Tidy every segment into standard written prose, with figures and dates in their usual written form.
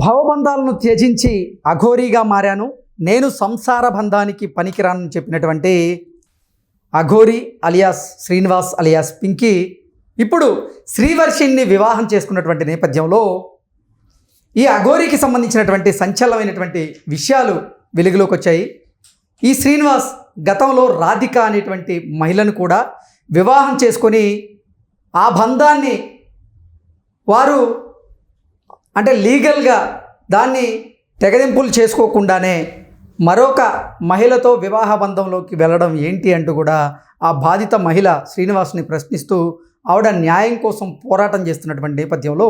భవబంధాలను త్యజించి అఘోరీగా మారాను, నేను సంసార బంధానికి పనికిరానని చెప్పినటువంటి అఘోరీ అలియాస్ శ్రీనివాస్ అలియాస్ పింకీ ఇప్పుడు శ్రీవర్షిణ్ణి వివాహం చేసుకున్నటువంటి నేపథ్యంలో ఈ అఘోరీకి సంబంధించినటువంటి సంచలనమైనటువంటి విషయాలు వెలుగులోకి వచ్చాయి. ఈ శ్రీనివాస్ గతంలో రాధిక అనేటువంటి మహిళను కూడా వివాహం చేసుకొని ఆ బంధాన్ని వారు అంటే లీగల్గా దాన్ని తెగదింపులు చేసుకోకుండానే మరొక మహిళతో వివాహ బంధంలోకి వెళ్ళడం ఏంటి అంటూ కూడా ఆ బాధిత మహిళ శ్రీనివాస్ని ప్రశ్నిస్తూ ఆవిడ న్యాయం కోసం పోరాటం చేస్తున్నటువంటి నేపథ్యంలో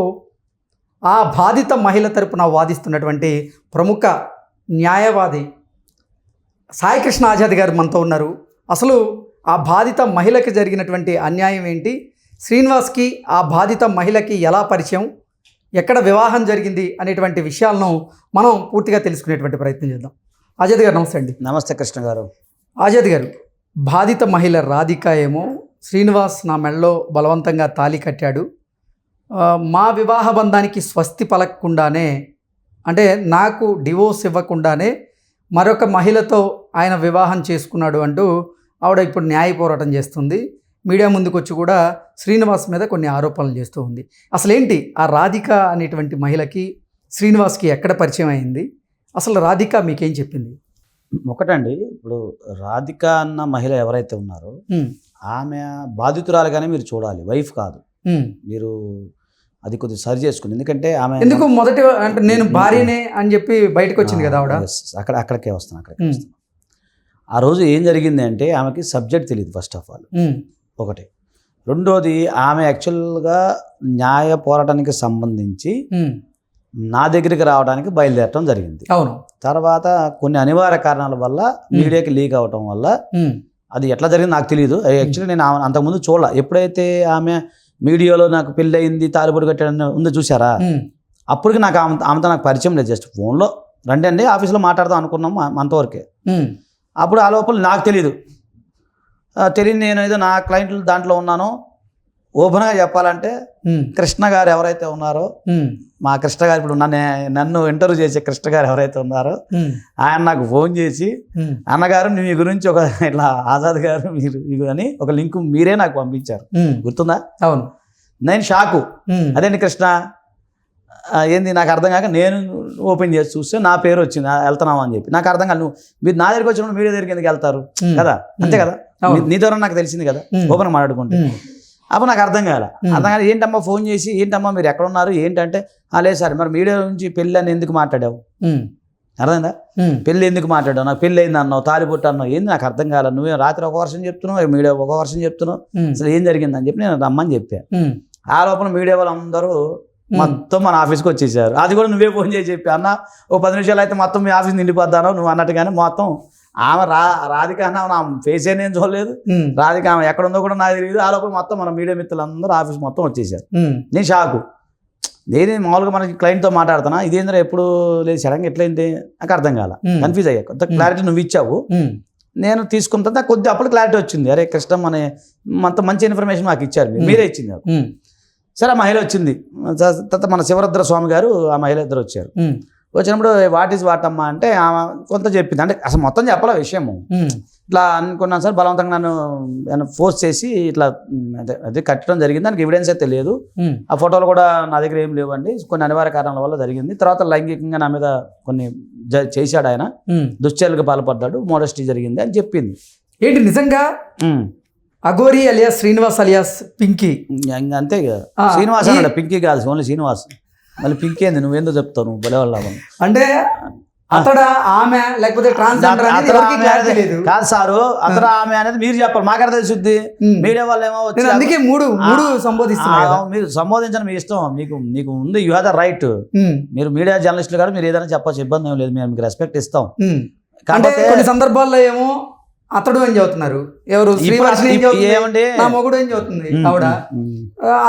ఆ బాధిత మహిళ తరపున వాదిస్తున్నటువంటి ప్రముఖ న్యాయవాది సాయికృష్ణ ఆజాద్ గారు మనతో ఉన్నారు. అసలు ఆ బాధిత మహిళకి జరిగినటువంటి అన్యాయం ఏంటి, శ్రీనివాస్కి ఆ బాధిత మహిళకి ఎలా పరిచయం, ఎక్కడ వివాహం జరిగింది అనేటువంటి విషయాలను మనం పూర్తిగా తెలుసుకునేటువంటి ప్రయత్నం చేద్దాం. ఆజాద్ గారు నమస్తే అండి. నమస్తే కృష్ణ గారు. ఆజాద్ గారు, బాధిత మహిళ రాధిక ఏమో శ్రీనివాస్ నా మెడలో బలవంతంగా తాళి కట్టాడు, మా వివాహ బంధానికి స్వస్తి పలకకుండానే అంటే నాకు డివోర్స్ ఇవ్వకుండానే మరొక మహిళతో ఆయన వివాహం చేసుకున్నాడు అంటూ ఆవిడ ఇప్పుడు న్యాయ పోరాటం చేస్తుంది. మీడియా ముందుకు వచ్చి కూడా శ్రీనివాస్ మీద కొన్ని ఆరోపణలు చేస్తూ ఉంది. అసలేంటి ఆ రాధిక అనేటువంటి మహిళకి శ్రీనివాస్కి ఎక్కడ పరిచయం అయింది, అసలు రాధిక మీకేం చెప్పింది? ఒకటండి, ఇప్పుడు రాధిక అన్న మహిళ ఎవరైతే ఉన్నారో ఆమె బాధితురాలుగానే మీరు చూడాలి, వైఫ్ కాదు. మీరు అది కొద్దిగా సరి చేసుకుని, ఎందుకంటే ఆమె ఎందుకు మొదటి అంటే నేను భార్యనే అని చెప్పి బయటకు వచ్చింది కదా ఆవిడ. అక్కడికే వస్తాను. ఆ రోజు ఏం జరిగింది అంటే ఆమెకి సబ్జెక్ట్ తెలియదు ఫస్ట్ ఆఫ్ ఆల్, ఒకటి. రెండోది, ఆమె యాక్చువల్గా న్యాయ పోరాటానికి సంబంధించి నా దగ్గరికి రావడానికి బయలుదేరటం జరిగింది. అవును. తర్వాత కొన్ని అనివార్య కారణాల వల్ల మీడియాకి లీక్ అవటం వల్ల అది ఎట్లా జరిగింది నాకు తెలియదు. యాక్చువల్లీ నేను అంతకుముందు చూడాల. ఎప్పుడైతే ఆమె మీడియాలో నాకు పెళ్ళి అయింది, తాలిబొట్టు కట్టాడని ఉందో చూసారా, అప్పటికి నాకు ఆమెతో నాకు పరిచయం లేదు. జస్ట్ ఫోన్లో రండి అండి ఆఫీస్లో మాట్లాడదాం అనుకున్నాము అంతవరకే. అప్పుడు ఆ లోపల నాకు తెలియదు, నేను ఏదో నా క్లయింట్లు దాంట్లో ఉన్నాను. ఓపెన్గా చెప్పాలంటే కృష్ణ గారు ఎవరైతే ఉన్నారో, మా కృష్ణ గారు ఇప్పుడు నన్ను ఇంటర్వ్యూ చేసే కృష్ణ గారు ఎవరైతే ఉన్నారో ఆయన నాకు ఫోన్ చేసి, అన్నగారు మీ గురించి ఒక ఇట్లా ఆజాద్ గారు మీరు అని ఒక లింక్ మీరే నాకు పంపించారు, గుర్తుందా? అవును. నేను షాకు, అదేంటి కృష్ణ ఏంది నాకు అర్థం కాక నేను ఓపెన్ చేసి చూస్తే నా పేరు వచ్చింది, వెళ్తున్నావా అని చెప్పి. నాకు అర్థం కాదు, మీరు నా దగ్గరికి వచ్చినప్పుడు మీడియా దగ్గరికి ఎందుకు వెళ్తారు కదా, అంతే కదా, నీ ద్వారా నాకు తెలిసింది కదా ఓపెన్ మాట్లాడుకుంటే. అప్పుడు నాకు అర్థం కాదు. ఏంటమ్మా ఫోన్ చేసి, ఏంటమ్మా మీరు ఎక్కడ ఉన్నారు ఏంటంటే, లేదు సార్ మరి మీడియా నుంచి పెళ్ళి అని ఎందుకు మాట్లాడావు, అర్థమైందా, పెళ్ళి ఎందుకు మాట్లాడావు, నాకు పెళ్ళి అయింది అన్నావు, తాలిబొట్టు అన్నావు, ఏంది నాకు అర్థం కాదు, నువ్వే రాత్రి ఒక వర్షం చెప్తున్నావు, మీడియా ఒక వర్షం చెప్తున్నావు, అసలు ఏం జరిగిందని చెప్పి నేను రమ్మని చెప్పాను. ఆ లోపల మీడియా వాళ్ళందరూ మొత్తం మన ఆఫీస్కి వచ్చేసారు. అది కూడా నువ్వే ఫోన్ చేసి చెప్పి, అన్న ఓ 10 నిమిషాలు అయితే మొత్తం మీ ఆఫీస్ నిండిపోద్దాను నువ్వు అన్నట్టుగానే మొత్తం. ఆమె రాధిక అన్న నా ఫేస్ నేను చూడలేదు, రాధిక ఆమె ఎక్కడ ఉందో కూడా నాకు తెలియదు. ఆ లోపల మొత్తం మన మీడియా మిత్రులందరూ ఆఫీస్ మొత్తం వచ్చేసారు. నేను షాకు. నేనే మామూలుగా మనకి క్లయింట్తో మాట్లాడుతున్నా, ఇదేంద్ర ఎప్పుడు లేదు సడన్గా ఎట్లయింది నాకు అర్థం కాల, కన్ఫ్యూజ్ అయ్యా. కొంత క్లారిటీ నువ్వు ఇచ్చావు, నేను తీసుకున్న తర్వాత కొద్దిగా అప్పుడు క్లారిటీ వచ్చింది. అరే కృష్ణ అనే అంత మంచి ఇన్ఫర్మేషన్ మాకు ఇచ్చారు, మీరే ఇచ్చింది నాకు. సరే ఆ మహిళ వచ్చింది, తర్వాత మన శివరుద్ర స్వామి గారు ఆ మహిళ ఇద్దరు వచ్చారు. వచ్చినప్పుడు వాట్ ఈజ్ వాట్ అమ్మా అంటే ఆమె కొంత చెప్పింది. అంటే అసలు మొత్తం చెప్పాల విషయము, ఇట్లా అనుకున్నాను సార్, బలవంతంగా నన్ను ఫోర్స్ చేసి ఇట్లా అదే కట్టడం జరిగింది, దానికి ఎవిడెన్స్ అయితే లేదు, ఆ ఫోటోలు కూడా నా దగ్గర ఏం లేవండి, కొన్ని అనివార్య కారణాల వల్ల జరిగింది. తర్వాత లైంగికంగా నా మీద కొన్ని చేశాడు, ఆయన దుశ్చర్యలకు పాల్పడ్డాడు, మోడస్టీ జరిగింది అని చెప్పింది. ఏంటి నిజంగా అఘోరీ అలియాస్ శ్రీనివాస్ అలియాస్ పింకీ అంతే కదా, శ్రీనివాస్ అన్నాడు, పింకీ కాదు ఓన్లీ శ్రీనివాస్. మళ్ళీ పింకీ ఏంది, నువ్వేందో చెప్తావు, నువ్వు బలే అంటే అతడ ఆమె లేకపోతే ట్రాన్స్జెండర్ కాదు సారు, అతడు ఆమె అనేది మీరు చెప్పాలి, మాకు అర్థం తెలుసుద్ది. మీడియా వాళ్ళు ఏమో అందుకే మూడు సంబోధిస్తున్నారు. మీరు సంబోధించడం మీ ఇష్టం, మీకు ఉంది, యూ హ్యావ్ ద రైట్. మీరు మీడియా జర్నలిస్టులు గారు మీరు ఏదైనా చెప్పచ్చు, ఇబ్బంది ఏం లేదు, మేము మీకు రెస్పెక్ట్ ఇస్తాం. కాకపోతే కొన్ని సందర్భాల్లో ఏమో అతడు అని చెబుతున్నారు, ఎవరు నా మొగుడు అని చెబుతుంది ఆవిడ,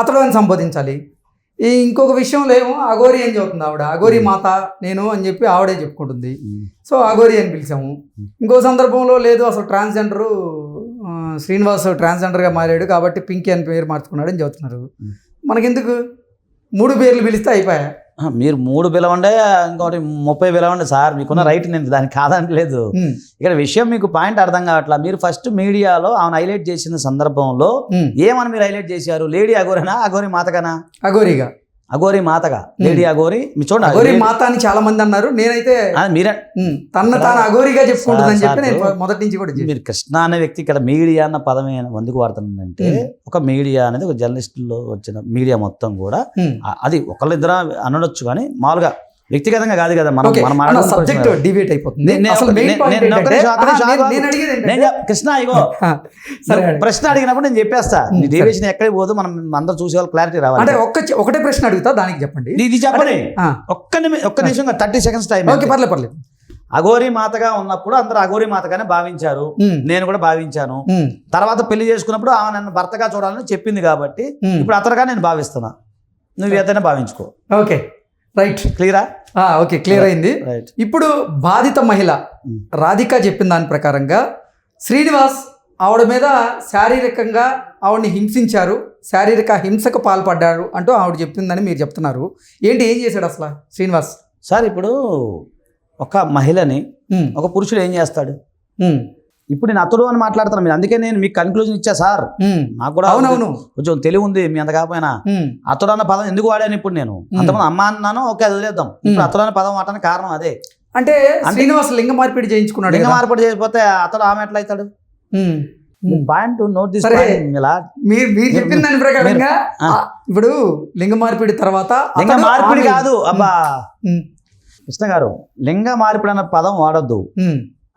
అతడు అని సంబోధించాలి. ఈ ఇంకొక విషయంలో ఏమో అఘోరీ అని చెబుతుంది ఆవిడ, అఘోరీ మాత నేను అని చెప్పి ఆవిడే చెప్పుకుంటుంది. సో అఘోరీ అని పిలిచాము. ఇంకో సందర్భంలో లేదు అసలు ట్రాన్స్జెండరు శ్రీనివాస్ ట్రాన్స్జెండర్గా మారాడు కాబట్టి పింకీ అని పేరు మార్చుకున్నాడు అని చెబుతున్నారు. మనకెందుకు 3 పేర్లు పిలిస్తే అయిపోయా. మీరు 3 పిలవండి, ఇంకోటి 30 పిలవండి సార్, మీకున్న రైట్, నేను దానికి కాదనట్లేదు. ఇక్కడ విషయం మీకు పాయింట్ అర్థం కావట్లా. మీరు ఫస్ట్ మీడియాలో ఆమెను హైలైట్ చేసిన సందర్భంలో ఏమని మీరు హైలైట్ చేశారు? లేడీ అఘోరినా, అఘోరి మాతగానా? అఘోరిగా, అఘోరి మాతగా, లేడీ అఘోరి. మీ చూడండి, అఘోరి మాత అని చాలా మంది అన్నారు. నేనైతే మీరే తాను అఘోరిగా చెప్పుకుంటుందని చెప్పి నేను మొదటి నుంచి కూడా మీరు కృష్ణ అనే వ్యక్తి ఇక్కడ మీడియా అన్న పదమే ఎందుకు వాడుతుందంటే, ఒక మీడియా అనేది ఒక జర్నలిస్టులో వచ్చిన మీడియా మొత్తం కూడా అది ఒకళ్ళిద్దరు అనొచ్చు, కానీ మామూలుగా వ్యక్తిగతంగా కాదు కదా. మనం సబ్జెక్ట్ డిబేట్ అయిపోతుంది. కృష్ణ ఇగో ప్రశ్న అడిగినప్పుడు నేను చెప్పేస్తా, నీ డీవియేషన్ ఎక్కడికి పోదు, మనం అందరూ చూసేవాళ్ళు క్లారిటీ రావాలి. అంటే ఒకటే ప్రశ్న అడుగుతా, దానికి చెప్పండి. ఇది చెప్పండి, ఒక్క నిమిషం 30 seconds టైం. పర్లేదు. అఘోరి మాతగా ఉన్నప్పుడు అందరూ అఘోరి మాతగానే భావించారు, నేను కూడా భావించాను. తర్వాత పెళ్లి చేసుకున్నప్పుడు ఆమె నన్ను భర్తగా చూడాలని చెప్పింది కాబట్టి ఇప్పుడు అతనుగా నేను భావిస్తున్నా, నువ్వు ఏదైనా భావించుకో. ఓకే, రైట్, క్లియరా? ఓకే, క్లియర్ అయింది. ఇప్పుడు బాధిత మహిళ రాధిక చెప్పిన దాని ప్రకారంగా శ్రీనివాస్ ఆవిడ మీద శారీరకంగా ఆవిడని హింసించారు, శారీరక హింసకు పాల్పడ్డారు అంటూ ఆవిడ చెప్తుందని మీరు చెప్తున్నారు. ఏంటి, ఏం చేశాడు అసలు శ్రీనివాస్? సార్, ఇప్పుడు ఒక మహిళని ఒక పురుషుడు ఏం చేస్తాడు? ఇప్పుడు నేను అతడు అని మాట్లాడుతాను మీరు, అందుకే నేను మీకు కన్క్లూజన్ ఇచ్చా సార్. నాకు కూడా అవునవును కొంచెం తెలివి ఉంది, మీ అంత కాకపోయినా. అతడు అన్న పదం ఎందుకు వాడాను ఇప్పుడు నేను? అంతమంది అమ్మ అన్నాను, ఓకే అది వదిలేద్దాం. ఇప్పుడు అతడు అన్న పదం వాడడానికి కారణం అదే. అంటే శ్రీనివాస్ లింగ మార్పిడి చేయించుకున్నాడు. లింగ మార్పిడి చేయకపోతే అతడు ఆమె ఎట్లా అవుతాడు? Point note this. మీరు చెప్పిన దాని ప్రకారంగా ఇప్పుడు లింగ మార్పిడి తర్వాత లింగ మార్పిడి కాదు అబ్బా కృష్ణ గారు, లింగ మార్పిడి అన్న పదం వాడద్దు.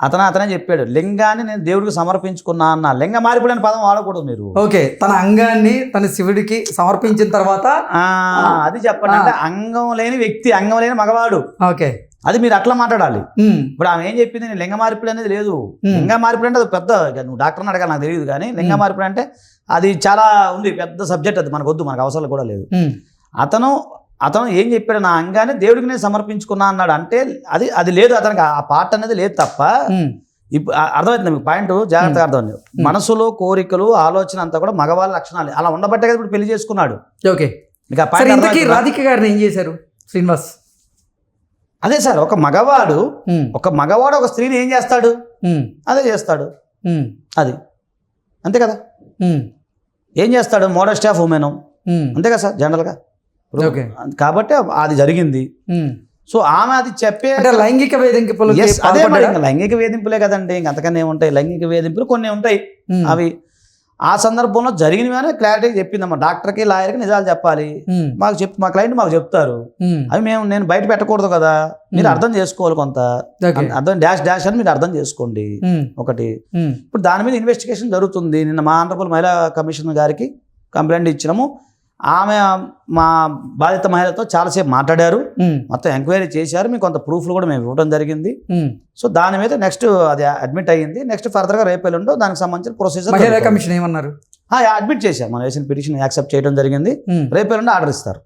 అతనే చెప్పాడు, లింగాన్ని నేను దేవుడికి సమర్పించుకున్నా అన్న. లింగ మార్పిడి అనే పదం వాడకూడదు మీరు. ఓకే, తన అంగాన్ని తన శివుడికి సమర్పించిన తర్వాత అది చెప్పండి. అంటే అంగం లేని వ్యక్తి, అంగం లేని మగవాడు. ఓకే, అది మీరు అట్లా మాట్లాడాలి. ఇప్పుడు ఆమె ఏం చెప్పింది, నేను లింగ మార్పిడి అనేది లేదు. లింగ మార్పిడి అంటే అది పెద్ద, నువ్వు డాక్టర్ని అడగాలి, నాకు తెలియదు. కానీ లింగ మార్పిడి అంటే అది చాలా ఉంది, పెద్ద సబ్జెక్ట్. అది మనకు వద్దు, మనకు అవసరం కూడా లేదు. అతను ఏం చెప్పాడు, నా అంగాన్ని దేవుడికి నేను సమర్పించుకున్నా అన్నాడు. అంటే అది లేదు, అతనికి ఆ పార్ట్ అనేది లేదు తప్ప. ఇప్పుడు అర్థమవుతుంది మీకు పాయింట్, జాగ్రత్తగా అర్థమైంది. మనసులో కోరికలు, ఆలోచన అంతా కూడా మగవాళ్ళ లక్షణాలు. అలా ఉండబట్టే కదా ఇప్పుడు పెళ్లి చేసుకున్నాడు. ఓకే, మీకు ఆ పాయింట్. రాధిక గారిని ఏం చేశారు శ్రీనివాస్? అదే సార్, ఒక మగవాడు ఒక స్త్రీని ఏం చేస్తాడు? అదే చేస్తాడు. అది అంతే కదా. ఏం చేస్తాడు? మోడెస్ట్ ఆఫ్ ఉమెన్, అంతే కదా సార్ జనరల్గా. కాబట్టి అది జరిగింది. సో ఆమె అది చెప్పే లైంగిక వేధింపులు, అదే మరి లైంగిక వేధింపులే కదండి, ఇంకంతకన్నా ఏముంటాయి? లైంగిక వేధింపులు కొన్ని ఉంటాయి. అవి ఆ సందర్భంలో జరిగినవి క్లారిటీ చెప్పిందమ్మా. డాక్టర్కి, లాయర్కి నిజాలు చెప్పాలి. మా క్లయింట్ మాకు చెప్తారు. అవి నేను బయట పెట్టకూడదు కదా, మీరు అర్థం చేసుకోవాలి. కొంత అర్థం డాష్ అని మీరు అర్థం చేసుకోండి. ఒకటి, ఇప్పుడు దాని మీద ఇన్వెస్టిగేషన్ జరుగుతుంది. నిన్న మా ఆనరబుల్ మహిళా కమిషనర్ గారికి కంప్లైంట్ ఇచ్చినాము. ఆమె మా బాధిత మహిళతో చాలాసేపు మాట్లాడారు, మొత్తం ఎంక్వైరీ చేశారు. మీకు కొంత ప్రూఫ్లు కూడా మేము ఇవ్వడం జరిగింది. సో దాని మీద నెక్స్ట్ అది అడ్మిట్ అయ్యింది. నెక్స్ట్ ఫర్దర్గా రేపు ఎల్లుండో దానికి సంబంధించిన ప్రొసీజర్. మహిళా కమిషన్ ఏమన్నారు? అడ్మిట్ చేశారు, మనం వేసిన పిటిషన్ యాక్సెప్ట్ చేయడం జరిగింది. రేపు ఎల్లుండో ఆర్డర్ ఇస్తారు.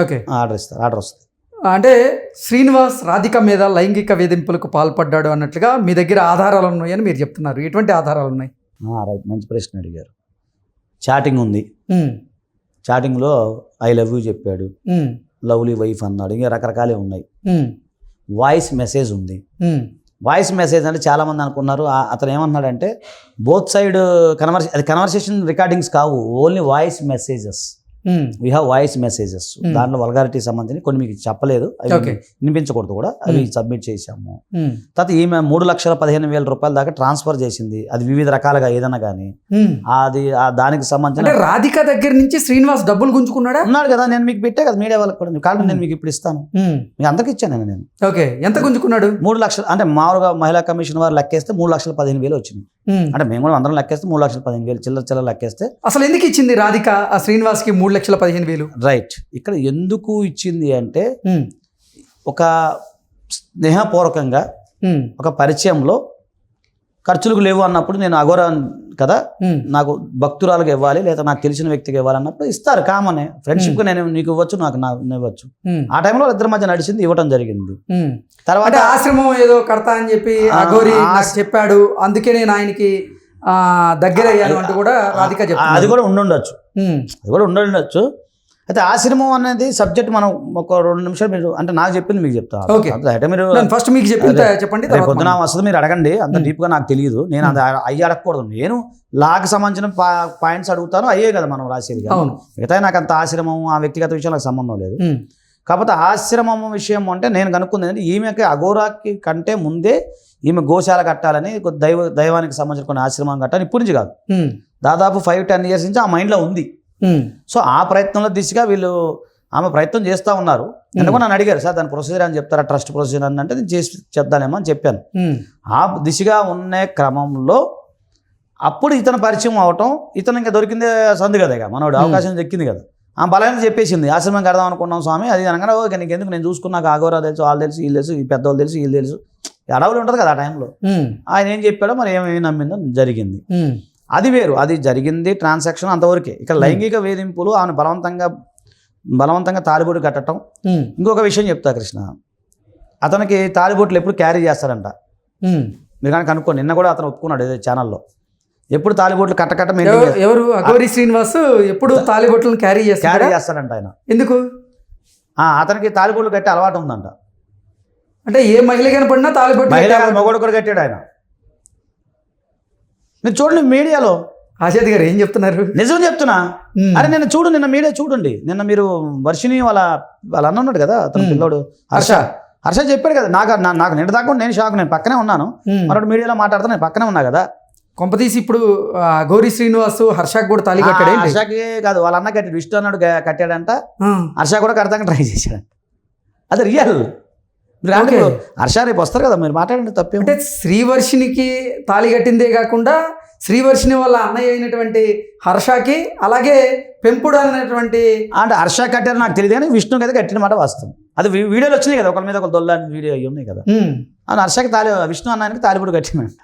ఓకే, ఆర్డర్ వస్తుంది. అంటే శ్రీనివాస్ రాధిక మీద లైంగిక వేధింపులకు పాల్పడ్డాడు అన్నట్లుగా మీ దగ్గర ఆధారాలు ఉన్నాయని మీరు చెప్తున్నారు. ఎటువంటి ఆధారాలు ఉన్నాయి? రైట్, మంచి ప్రశ్న అడిగారు. చాటింగ్ ఉంది, చాటింగ్లో ఐ లవ్ యూ చెప్పాడు, లవ్లీ వైఫ్ అన్నాడు, ఇంకా రకరకాలే ఉన్నాయి. వాయిస్ మెసేజ్ ఉంది. వాయిస్ మెసేజ్ అంటే చాలామంది అనుకున్నారు, అతను ఏమన్నాడంటే బోత్ సైడ్ కన్వర్సేషన్ రికార్డింగ్స్ కావు, only voice messages. We have voice messages. దాంట్లో వల్గారిటీ సంబంధించి కొన్ని మీకు చెప్పలేదు, అవి వినిపించకూడదు కూడా, అవి సబ్మిట్ చేశాము. తర్వాత ఈమె 3,15,000 రూపాయల దాకా ట్రాన్స్ఫర్ చేసింది. అది వివిధ రకాలుగా ఏదైనా కానీ అది దానికి సంబంధించిన. రాధిక దగ్గర నుంచి శ్రీనివాస్ డబ్బులు గుంజుకున్నాడా? ఉన్నాడు కదా, నేను మీకు పెట్టే కదా మీడియా వాళ్ళకి కూడా. కాదు, నేను మీకు ఇప్పుడు ఇస్తాను, మీకు అందరికి ఇచ్చాను నేను. ఓకే, ఎంత గుంజుకున్నాడు? 3 లక్షలు. అంటే మామూలుగా మహిళా కమిషన్ వారు లెక్కేస్తే 3,15,000 వచ్చింది. అంటే మేము కూడా అందరం లెక్కేస్తే 3,15,000 చిల్లర లెక్కేస్తే. అసలు ఎందుకు ఇచ్చింది రాధిక ఆ శ్రీనివాస్కి 3,15,000? రైట్, ఇక్కడ ఎందుకు ఇచ్చింది అంటే ఒక స్నేహపూర్వకంగా ఒక పరిచయంలో ఖర్చులకు లేవు అన్నప్పుడు, నేను అఘోరా కదా, నాకు భక్తురాలకు ఇవ్వాలి లేదా నాకు తెలిసిన వ్యక్తికి ఇవ్వాలి అన్నప్పుడు ఇస్తారు. కామనే, ఫ్రెండ్షిప్గా నేను నీకు ఇవ్వచ్చు, నాకు ఇవ్వచ్చు. ఆ టైంలో ఇద్దరి మధ్య నడిచింది, ఇవ్వడం జరిగింది. తర్వాత ఆశ్రమం ఏదో కడతా అని చెప్పి అఘోరి నాకు చెప్పాడు, అందుకే నేను ఆయనకి దగ్గర అయ్యాను అంటూ కూడా రాధిక చెప్పారు. అది కూడా ఉండుండొచ్చు. అయితే ఆశ్రమం అనేది సబ్జెక్ట్ మనం ఒక 2 నిమిషాలు మీరు అంటే నాకు చెప్పింది మీకు చెప్తా. Okay. అయితే మీరు ఫస్ట్ మీకు చెప్పింది చెప్పండి, రేపు పొద్దున వస్తుంది మీరు అడగండి, అంత డీప్గా నాకు తెలియదు, నేను అది అయ్యి అడగకూడదు. నేను లాకి సంబంధించిన పాయింట్స్ అడుగుతాను, అయ్యే కదా మనం రాసేది. అవును. మిగతా నాకు అంత ఆశ్రమం ఆ వ్యక్తిగత విషయం నాకు సంబంధం లేదు. కాకపోతే ఆశ్రమం విషయం అంటే నేను కనుక్కుంది ఏంటంటే ఈమెకి అఘోరాకి కంటే ముందే ఈమె గోశాల కట్టాలని దైవానికి సంబంధించిన కొన్ని ఆశ్రమం కట్టాలని ఇప్పటి నుంచి కాదు, దాదాపు 5-10 years నుంచి ఆ మైండ్లో ఉంది. సో ఆ ప్రయత్నంలో దిశగా వీళ్ళు ఆమె ప్రయత్నం చేస్తూ ఉన్నారు. ఎందుకంటే నన్ను అడిగారు, సార్ దాని ప్రొసీజర్ అని చెప్తారా, ట్రస్ట్ ప్రొసీజర్ అని అంటే నేను చేసి చెప్తానేమో అని చెప్పాను. ఆ దిశగా ఉన్న క్రమంలో అప్పుడు ఇతను పరిచయం అవటం, ఇతను ఇంకా దొరికిందే సందు కదా, ఇక మనోడు అవకాశం దక్కింది కదా. ఆ బలమైన చెప్పేసింది ఆశ్రమం కడదాం అనుకున్నాం స్వామి, అది అనగానే ఓకే నీకు ఎందుకు, నేను చూసుకున్నాక ఆగోరా తెలుసు, వాళ్ళు తెలుసు, వీళ్ళు తెలుసు, ఈ పెద్దవాళ్ళు తెలుసు, వీళ్ళు తెలుసు, అడవులు ఉంటుంది కదా ఆ టైంలో. ఆయన ఏం చెప్పాడో మరి ఏమేమి నమ్మిందో జరిగింది. అది వేరు, అది జరిగింది ట్రాన్సాక్షన్ అంతవరకే. ఇక్కడ లైంగిక వేధింపులు ఆమెను బలవంతంగా తాలిబొట్టు కట్టడం. ఇంకొక విషయం చెప్తా కృష్ణ, అతనికి తాలిబొట్లు ఎప్పుడు క్యారీ చేస్తారంట, మీరు కానీ కనుక్కోండి. నిన్న కూడా అతను ఒప్పుకున్నాడు ఏదో ఛానల్లో, ఎప్పుడు తాలిబొట్లు కట్ట ఎవరు అఘోరి శ్రీనివాస్ ఎప్పుడు తాలిబొట్లను క్యారీ చేస్తాడంట ఆయన. ఎందుకు? అతనికి తాలిబొట్లు కట్టే అలవాటు ఉందంట. అంటే ఏ మహిళ కనపడినా తాలిబొట్టు, మగోడు కూడా కట్టాడు ఆయన. మీరు చూడండి మీడియాలో. ఆశాద్ గారు ఏం చెప్తున్నారు? నిజం చెప్తున్నా. అరే నిన్న మీడియా చూడండి, నిన్న మీరు వర్షిని వాళ్ళ అన్న ఉన్నాడు కదా, అతను పిల్లోడు హర్ష చెప్పాడు కదా, నాకు నిన్న దాకా నేను షాక్, నేను పక్కనే ఉన్నాను, మరొకటి మీడియాలో మాట్లాడుతా నేను పక్కనే ఉన్నా కదా. కొంపతీసి ఇప్పుడు అఘోరి శ్రీనివాస్ హర్షకి కూడా తాళి కట్టాడు? హర్షకి కాదు, వాళ్ళ అన్న కట్టాడు, విష్ణు అన్నాడు కట్టాడంట, హర్ష కూడా కడతానికి ట్రై చేశాడంట. అది రియల్. హర్ష రేపు వస్తారు కదా, మీరు మాట్లాడండి, తప్పే. అంటే శ్రీవర్షినికి తాళి కట్టిందే కాకుండా శ్రీవర్షిని వాళ్ళ అన్నయ్య అయినటువంటి హర్షకి, అలాగే పెంపుడు అనేటువంటి, అంటే హర్ష కట్టారు నాకు తెలియదు కానీ విష్ణుకి అయితే కట్టిన మాట వాస్తవం. అది వీడియోలు వచ్చినాయి కదా, ఒకరి మీద ఒక దొల్లాని వీడియో అయ్యి ఉన్నాయి కదా. హర్షకి విష్ణు అన్నానికి తాలిబొట్టు కట్టిందంట.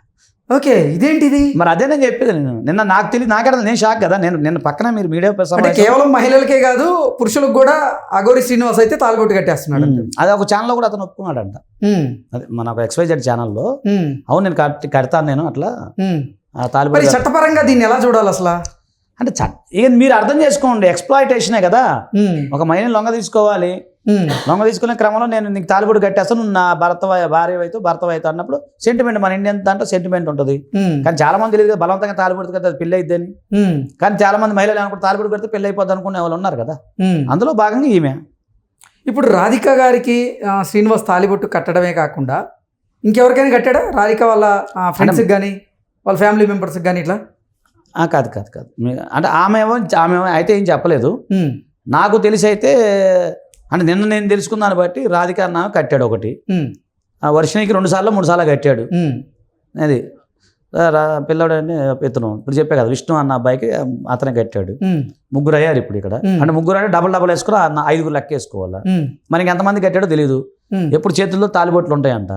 ఓకే, ఇదేంటిది మరి? అదే నేను చెప్పేది, నిన్న నాకు తెలియదు, నాకడ నేను షాక్ కదా. నిన్న పక్కన మీరు మీడియా కేవలం మహిళలకే కాదు పురుషులకు కూడా అఘోరి శ్రీనివాస్ అయితే తాలిబొట్టు కట్టేస్తున్నాడు. అది ఒక ఛానల్లో కూడా అతను ఒప్పుకున్నాడంట. అదే మన ఒక XYZ ఛానల్లో. అవును నేను కడతాను నేను అట్లా తాలిబొట్టు. చట్టపరంగా దీన్ని ఎలా చూడాలి అసలు? అంటే ఇక మీరు అర్థం చేసుకోండి, ఎక్స్ప్లాయిటేషనే కదా. ఒక మహిళని లొంగ తీసుకునే క్రమంలో నేను నీకు తాలిబొట్టు కట్టేస్తాను, నువ్వు నా భార్య అయితే భర్త అయితే అన్నప్పుడు సెంటిమెంట్, మన ఇండియన్ దాంట్లో సెంటిమెంట్ ఉంటుంది. కానీ చాలా మంది తెలియదు కదా, బలవంతంగా తాలిబొట్టు కడితే అది పెళ్లి అయిద్దని. కానీ చాలా మంది మహిళలు అనుకుంటే తాలిబొట్టు కడితే పెళ్లి అయిపోద్ది అనుకునే వాళ్ళు ఉన్నారు కదా, అందులో భాగంగా ఈమె. ఇప్పుడు రాధిక గారికి శ్రీనివాస్ తాలిబొట్టు కట్టడమే కాకుండా ఇంకెవరికైనా కట్టాడా? రాధిక వాళ్ళ ఫ్రెండ్స్కి కానీ వాళ్ళ ఫ్యామిలీ మెంబర్స్కి కానీ ఇట్లా? కాదు అంటే ఆమె అయితే ఏం చెప్పలేదు. నాకు తెలిసి అయితే అంటే నిన్న నేను తెలుసుకున్న దాన్ని బట్టి రాధిక అన్న కట్టాడు ఒకటి, వర్షనికి 2 సార్లు 3 సార్లు కట్టాడు. అది పిల్లడు అని ఇతను ఇప్పుడు చెప్పే కదా, విష్ణు అన్న అబ్బాయికి అతనే కట్టాడు. 3 అయ్యారు ఇప్పుడు ఇక్కడ. అంటే 3 అంటే డబల్ వేసుకుని 5 లెక్క వేసుకోవాలా. మనకి ఎంతమంది కట్టాడో తెలియదు. ఎప్పుడు చేతుల్లో తాలిబొట్లు ఉంటాయంట,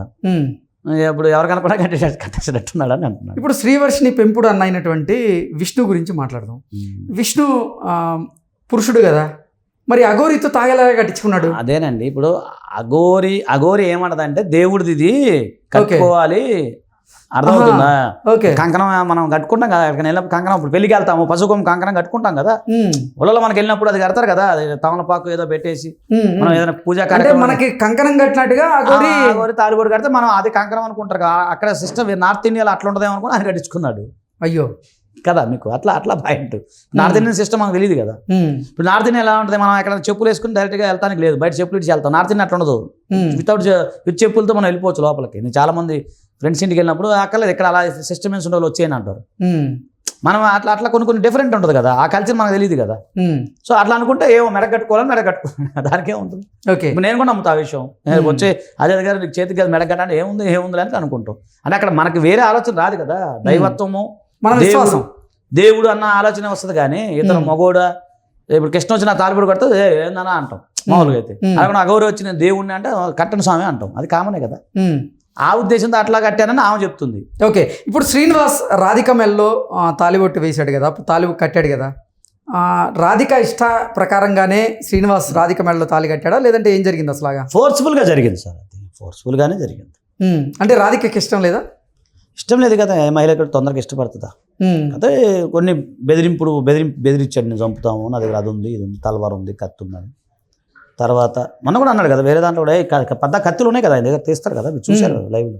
ఇప్పుడు ఎవరికనుకున్నా కట్టేసినట్టున్నాడు అని అంటున్నాడు. ఇప్పుడు శ్రీవర్షిని పెంపుడు అన్న అయినటువంటి విష్ణు గురించి మాట్లాడదాం. విష్ణు పురుషుడు కదా, మరి అఘోరితో తాగేలాగా కట్టించుకున్నాడు. అదేనండి, ఇప్పుడు అఘోరి ఏమంటదంటే దేవుడిది ఇది కట్టుకోవాలి, అర్థమవుతుందా? కంకణం మనం కట్టుకుంటాం కదా, కంకణం ఇప్పుడు పెళ్లికి వెళ్తాము, పసుపు కంకణం కట్టుకుంటాం కదా, ఊళ్ళలో మనకి వెళ్ళినప్పుడు అది కడతారు కదా, అది తమలపాకు ఏదో పెట్టేసి మనం ఏదైనా పూజా కార్యక్రమం మనకి కంకణం కట్టినట్టుగా అఘోరి తాలిబొట్టు కడితే మనం అది కంకణం అనుకుంటారు. అక్కడ సిస్టమ్ నార్త్ ఇండియాలో అట్లా ఉంటుందేమో అనుకుని ఆయన కట్టించుకున్నాడు. అయ్యో కదా, మీకు అట్లా పాయింట్. నార్త్ ఇండియన్ సిస్టమ్ మనకు తెలియదు కదా. ఇప్పుడు నార్త్ ఇండియన్ ఎలా ఉంటుంది, మనం ఎక్కడ చెప్పులు వేసుకుని డైరెక్ట్గా వెళ్తానికి లేదు, బయట చెప్పులు ఇచ్చి వెళ్తాం. నార్త్ ఇండియన్ అట్లా ఉండదు, విత్ చెప్పులతో మనం వెళ్ళిపోవచ్చు లోపలికి. నేను చాలా మంది ఫ్రెండ్స్ ఇంటికి వెళ్ళినప్పుడు అక్కర్లేదు, ఇక్కడ అలా సిస్టమేన్స్ ఉండే వచ్చేయని అంటారు. మనం అట్లా కొన్ని డిఫరెంట్ ఉంటుంది కదా, ఆ కల్చర్ మనకు తెలియదు కదా. సో అట్లా అనుకుంటే ఏమో మెడగట్టుకోవాలి దానికే ఉంటుంది. ఓకే, నేను కూడా నమ్ముతా ఆ విషయం. వచ్చే అదే దగ్గర నీకు చేతికి కదా మెడగట్ట అంటే ఏముంది అని అనుకుంటాం. అంటే అక్కడ మనకి వేరే ఆలోచన రాదు కదా, దైవత్వము దేవుడు అన్న ఆలోచన వస్తుంది. కానీ ఇతను మగోడా, ఇప్పుడు కృష్ణ వచ్చిన తాలిబొట్టు కడితే ఏందన్నా అంటాం మామూలుగా. అయితే అలా అఘోరి వచ్చిన దేవుడిని అంటే కట్టని స్వామి అంటాం, అది కామనే కదా. ఆ ఉద్దేశంతో అట్లా కట్టానని ఆమె చెప్తుంది. ఓకే, ఇప్పుడు శ్రీనివాస్ రాధిక మెల్లో తాలిబొట్టు వేశాడు కదా, తాలిబొట్టు కట్టాడు కదా, రాధిక ఇష్ట ప్రకారంగానే శ్రీనివాస్ రాధిక మెల్లో తాలి కట్టాడా, లేదంటే ఏం జరిగింది అసలు? ఫోర్స్ఫుల్గా జరిగింది సార్, అది ఫోర్స్ఫుల్గానే జరిగింది. అంటే రాధికకి ఇష్టం లేదా? ఇష్టం లేదు కదా, ఏ మహిళ తొందరగా ఇష్టపడుతుందా? అయితే కొన్ని బెదిరించాడు, నేను చంపుతాము, నా దగ్గర అది ఉంది, ఇది ఉంది, తలవారు ఉంది, కత్తి ఉందని. తర్వాత మొన్న కూడా అన్నాడు కదా, వేరే దాంట్లో కూడా పెద్ద కత్తులు ఉన్నాయి కదా ఆయన దగ్గర, తీస్తారు కదా, మీరు చూశారు కదా లైవ్లో.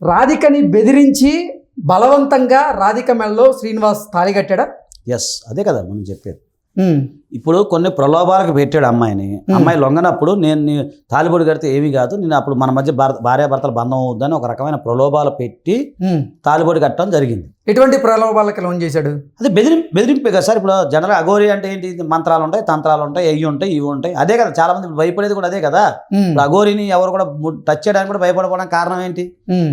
రాధికని బెదిరించి బలవంతంగా రాధిక మెడలో శ్రీనివాస్ తాళి కట్టాడా? ఎస్, అదే కదా మనం చెప్పేది. ఇప్పుడు కొన్ని ప్రలోభాలకు పెట్టాడు అమ్మాయిని. అమ్మాయి లొంగనప్పుడు నేను నీ తాలిబొడి కడితే ఏమీ కాదు, నేను అప్పుడు మన మధ్య భార్యాభర్తల బంధం అవుద్దని ఒక రకమైన ప్రలోభాలు పెట్టి తాలిబొడి కట్టడం జరిగింది. ఎటువంటి ప్రలోభాలకు లోన్ చేశాడు? అదే బెదిరింపే కదా సార్. ఇప్పుడు జనరల్ అఘోరి అంటే ఏంటి, మంత్రాలు ఉంటాయి, తంత్రాలు ఉంటాయి, అవి ఉంటాయి, ఇవి ఉంటాయి, అదే కదా. చాలా మంది భయపడేది కూడా అదే కదా. ఇప్పుడు అఘోరిని ఎవరు కూడా టచ్ చేయడానికి కూడా భయపడకపోవడానికి కారణం ఏంటి?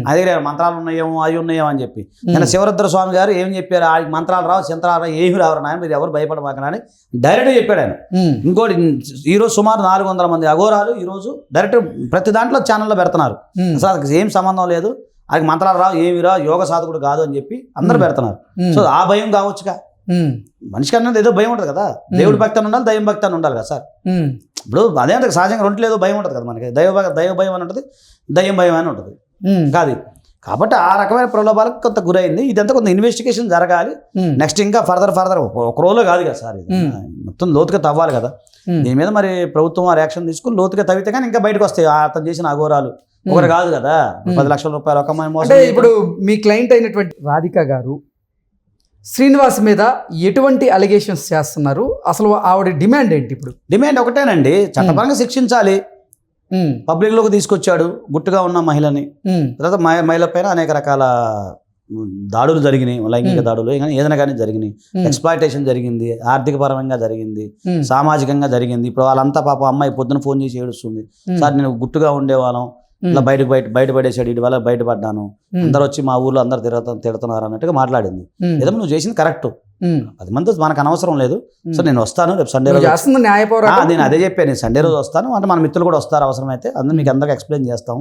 అదే మంత్రాలు ఉన్నాయేమో, అవి ఉన్నాయేమో అని చెప్పి. నేను శివరుద్ర స్వామి గారు ఏం చెప్పారు, ఆ మంత్రాలు రావు, యంత్రాలు రావు, ఏమి రావు నాయన, మీరు ఎవరు భయపడమాకనా అని డైరెక్ట్గా చెప్పాడు ఆయన. ఇంకోటి, ఈరోజు సుమారు 400 మంది అఘోరాలు ఈరోజు డైరెక్ట్ ప్రతి దాంట్లో ఛానల్లో పెడుతున్నారు. అసలు అది ఏం సంబంధం లేదు, అది మంత్రాలు రావు, ఏమి రావు, యోగ సాధకుడు కాదు అని చెప్పి అందరు పెడుతున్నారు. సో ఆ భయం కావచ్చుగా, మనిషికి అన్నది ఏదో భయం ఉంటుంది కదా. దేవుడి భక్తి అని ఉండాలి, దైవం భక్తి అని ఉండాలి కదా సార్. ఇప్పుడు అదే అంటే సహజంగా రెంట్లు ఏదో భయం ఉంటుంది కదా మనకి. దైవ భయం అని ఉంటుంది, దయ్యం భయం అని ఉంటుంది కాదు. కాబట్టి ఆ రకమైన ప్రలోభాలకు కొంత గురైంది. ఇదంతా కొంత ఇన్వెస్టిగేషన్ జరగాలి. నెక్స్ట్ ఇంకా ఫర్దర్ ఒక రోజులో కాదు కదా సార్, ఇది మొత్తం లోతుగా తవ్వాలి కదా. దీని మీద మరి ప్రభుత్వం ఆ యాక్షన్ తీసుకుని లోతుగా తవ్వితే కానీ ఇంకా బయటకు వస్తాయి అతను చేసిన అఘోరాలు. ఒకటి కాదు కదా, 10 లక్షల రూపాయలు ఒక అమ్మాయి మోసం. అంటే ఇప్పుడు మీ క్లయింట్ అయినటువంటి రాధిక గారు శ్రీనివాస్ మీద ఎటువంటి అలిగేషన్స్ చేస్తున్నారు? అసలు ఆవిడ డిమాండ్ ఏంటి? ఇప్పుడు డిమాండ్ ఒకటేనండి, చట్టపరంగా శిక్షించాలి. పబ్లిక్లోకి తీసుకొచ్చాడు గుట్టుగా ఉన్న మహిళని. తర్వాత మహిళ పైన అనేక రకాల దాడులు జరిగినాయి, లైంగిక దాడులు ఏదైనా కానీ జరిగినాయి. ఎక్స్ప్లాయిటేషన్ జరిగింది, ఆర్థిక పరంగా జరిగింది, సామాజికంగా జరిగింది. ఇప్పుడు వాళ్ళంతా పాప అమ్మాయి పొద్దున ఫోన్ చేసి ఏడుస్తుంది, సార్ నేను గుట్టుగా ఉండేవాళ్ళం, ఇట్లా బయటపడేసాడు, ఇటు వల్ల బయటపడ్డాను, అందరు వచ్చి మా ఊర్లో అందరు తిడుతున్నారు అన్నట్టుగా మాట్లాడింది. ఏదో నువ్వు చేసింది కరెక్ట్, 10 మంది మనకు అనవసరం లేదు. సో నేను వస్తాను రేపు సండే రోజు, నేను అదే చెప్పాను, నేను సండే రోజు వస్తాను అంటే మన మిత్రులు కూడా వస్తారు అవసరమైతే, అందరూ మీకు అందరికి ఎక్స్ప్లెయిన్ చేస్తాం.